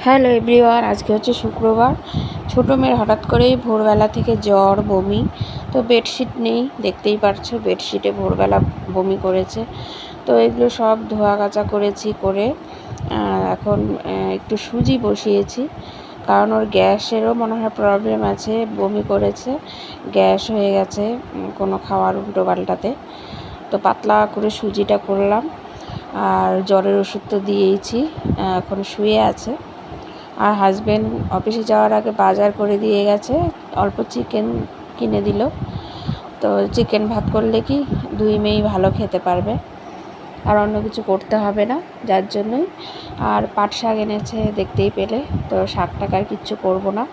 Hello everyone, আজকে হচ্ছে শুক্রবার। ছোটো মেয়ের হঠাৎ করেই ভোরবেলা থেকে জ্বর, বমি। তো বেডশিট নেই, দেখতেই পারছো বেডশিটে ভোরবেলা বমি করেছে। তো এগুলো সব ধোয়া কাচা করেছি, করে এখন একটু সুজি বসিয়েছি, কারণ ওর গ্যাসেরও মনে হয় প্রবলেম আছে, বমি করেছে, গ্যাস হয়ে গেছে কোনো খাওয়ার উল্টো পাল্টাতে। তো পাতলা করে সুজিটা করলাম, আর জ্বরের ওষুধ তো দিয়েইছি, এখন শুয়ে আছে। আর হাজব্যান্ড অফিসে যাওয়ার আগে বাজার করে দিয়ে গেছে, অল্প চিকেন কিনে দিল। তো চিকেন ভাত করলে কি দুই মেয়েই ভালো খেতে পারবে, আর অন্য কিছু করতে হবে না, যার জন্যই। আর পাট শাক এনেছে, দেখতেই পেলে। তো শাক টাক আর কিচ্ছু করবো না,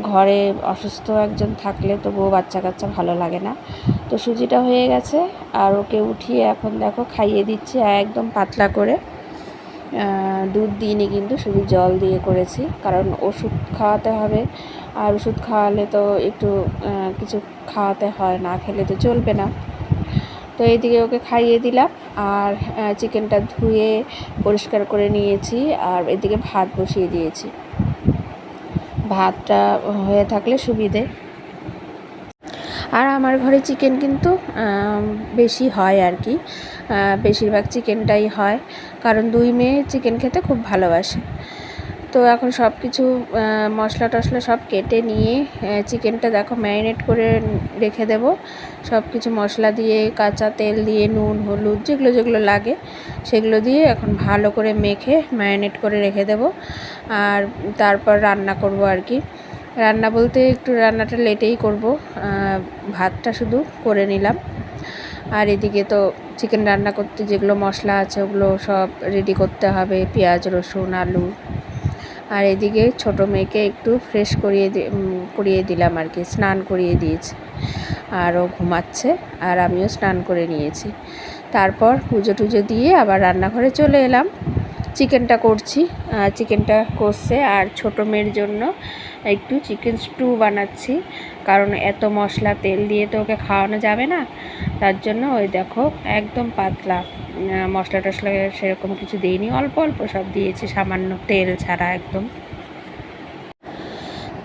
ঘরে অসুস্থ একজন থাকলে তো বউ বাচ্চা কাচ্চা ভালো লাগে না। তো সুজিটা হয়ে গেছে, আর ওকে উঠিয়ে এখন দেখো খাইয়ে দিচ্ছি একদম পাতলা করে। দুধ দিইনি কিন্তু, শুধু জল দিয়ে করেছি, কারণ ওষুধ খাওয়াতে হবে, আর ওষুধ খাওয়ালে তো একটু কিছু খাওয়াতে হয়, না খেলে তো চলবে না। তো এইদিকে ওকে খাইয়ে দিলাম, আর চিকেনটা ধুয়ে পরিষ্কার করে নিয়েছি, আর এদিকে ভাত বসিয়ে দিয়েছি। ভাতটা হয়ে থাকলে সুবিধে। আর আমার ঘরে চিকেন কিন্তু বেশি হয় আর কি, বেশিরভাগ চিকেনটাই হয়, কারণ দুই মেয়ে চিকেন খেতে খুব ভালোবাসে। তো এখন সব কিছু মশলা টশলা সব কেটে নিয়ে চিকেনটা দেখো ম্যারিনেট করে রেখে দেব। সব কিছু মশলা দিয়ে, কাঁচা তেল দিয়ে, নুন হলুদ যেগুলো যেগুলো লাগে সেগুলো দিয়ে এখন ভালো করে মেখে ম্যারিনেট করে রেখে দেব। আর তারপর রান্না করব আর কি। রান্না বলতে একটু রান্নাটা লেটেই করব, ভাতটা শুধু করে নিলাম। আর এদিকে তো চিকেন রান্না করতে যেগুলো মশলা আছে ওগুলো সব রেডি করতে হবে, পেঁয়াজ রসুন আলু। আর এদিকে ছোটো মেয়েকে একটু ফ্রেশ করিয়ে দিলাম আর কি, স্নান করিয়ে দিয়েছি, আর ও ঘুমাচ্ছে, আর আমিও স্নান করে নিয়েছি। তারপর পুজো টুজো দিয়ে আবার রান্নাঘরে চলে এলাম। চিকেনটা করছি, চিকেনটা কষছে, আর ছোটো মেয়ের জন্য একটু চিকেন স্টু বানাচ্ছি, কারণ এত মশলা তেল দিয়ে তো ওকে খাওয়ানো যাবে না, তার জন্য ওই দেখো একদম পাতলা, মশলা টশলা সেরকম কিছু দিইনি, অল্প অল্প সব দিয়েছি, সামান্য তেল ছাড়া একদম।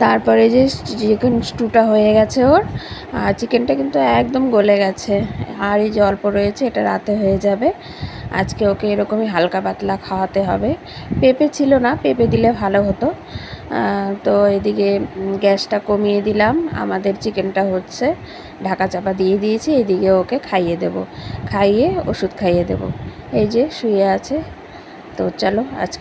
তারপরে যে চিকেন স্টুটা হয়ে গেছে ওর, আর চিকেনটা কিন্তু একদম গলে গেছে, আর এই যে অল্প রয়েছে এটা রাতে হয়ে যাবে। আজকে ওকে এরকমই হালকা পাতলা খাওয়াতে হবে। পেঁপে ছিল না, পেঁপে দিলে ভালো হতো। তো এদিকে গ্যাসটা কমিয়ে দিলাম, আমাদের চিকেনটা হচ্ছে, ঢাকা চাপা দিয়ে দিয়েছি। এদিকে ওকে খাইয়ে দেব, খাইয়ে ওষুধ খাইয়ে দেব। এই যে শুয়ে আছে। তো চলো আজকে